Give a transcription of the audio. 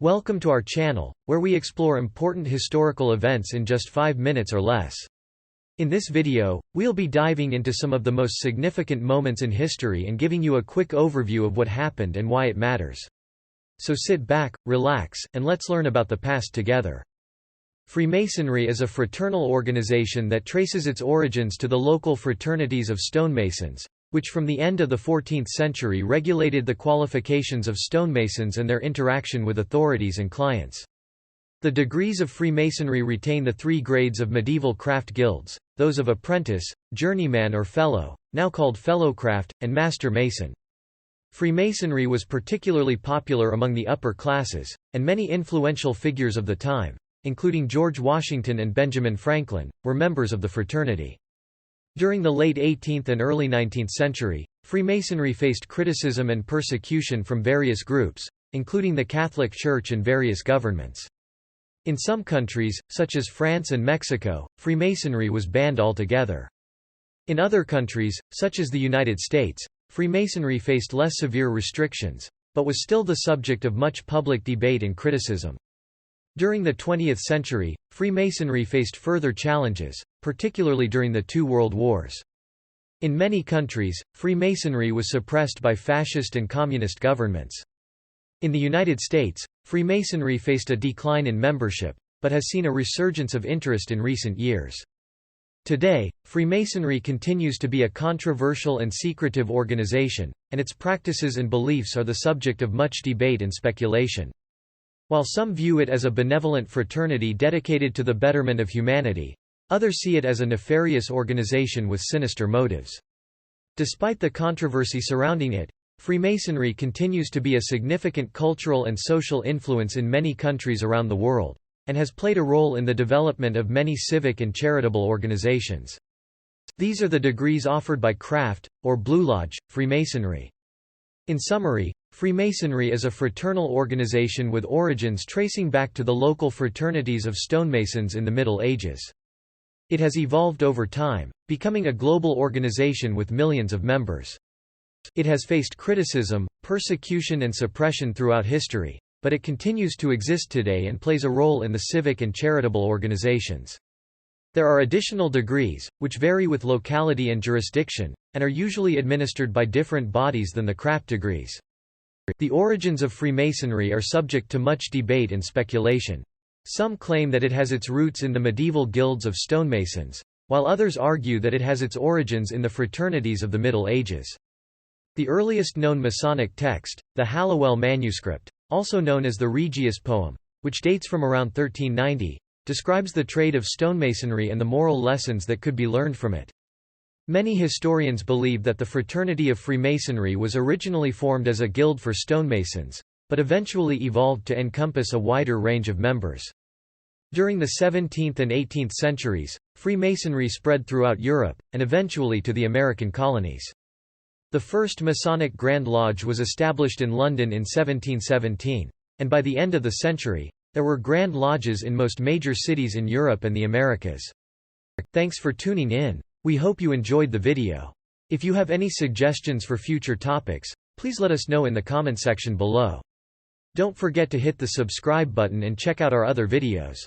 Welcome to our channel, where we explore important historical events in just 5 minutes or less. In this video, we'll be diving into some of the most significant moments in history and giving you a quick overview of what happened and why it matters. So sit back, relax, and let's learn about the past together. Freemasonry is a fraternal organization that traces its origins to the local fraternities of stonemasons, which from the end of the 14th century regulated the qualifications of stonemasons and their interaction with authorities and clients. The degrees of Freemasonry retain the 3 grades of medieval craft guilds, those of apprentice, journeyman or fellow, now called fellowcraft, and master mason. Freemasonry was particularly popular among the upper classes, and many influential figures of the time, including George Washington and Benjamin Franklin, were members of the fraternity. During the late 18th and early 19th century, Freemasonry faced criticism and persecution from various groups, including the Catholic Church and various governments. In some countries, such as France and Mexico, Freemasonry was banned altogether. In other countries, such as the United States, Freemasonry faced less severe restrictions, but was still the subject of much public debate and criticism. During the 20th century, Freemasonry faced further challenges, particularly during the 2 World Wars. In many countries, Freemasonry was suppressed by fascist and communist governments. In the United States, Freemasonry faced a decline in membership, but has seen a resurgence of interest in recent years. Today, Freemasonry continues to be a controversial and secretive organization, and its practices and beliefs are the subject of much debate and speculation. While some view it as a benevolent fraternity dedicated to the betterment of humanity, others see it as a nefarious organization with sinister motives. Despite the controversy surrounding it, Freemasonry continues to be a significant cultural and social influence in many countries around the world, and has played a role in the development of many civic and charitable organizations. These are the degrees offered by Craft, or Blue Lodge, Freemasonry. In summary, Freemasonry is a fraternal organization with origins tracing back to the local fraternities of stonemasons in the Middle Ages. It has evolved over time, becoming a global organization with millions of members. It has faced criticism, persecution and suppression throughout history, but it continues to exist today and plays a role in the civic and charitable organizations. There are additional degrees, which vary with locality and jurisdiction, and are usually administered by different bodies than the craft degrees. The origins of Freemasonry are subject to much debate and speculation. Some claim that it has its roots in the medieval guilds of stonemasons, while others argue that it has its origins in the fraternities of the Middle Ages. The earliest known Masonic text, the Halliwell manuscript, also known as the Regius Poem, which dates from around 1390, describes the trade of stonemasonry and the moral lessons that could be learned from it. Many historians believe that the fraternity of Freemasonry was originally formed as a guild for stonemasons, but eventually evolved to encompass a wider range of members. During the 17th and 18th centuries, Freemasonry spread throughout Europe, and eventually to the American colonies. The first Masonic Grand Lodge was established in London in 1717, and by the end of the century, there were Grand Lodges in most major cities in Europe and the Americas. Thanks for tuning in. We hope you enjoyed the video. If you have any suggestions for future topics, please let us know in the comment section below. Don't forget to hit the subscribe button and check out our other videos.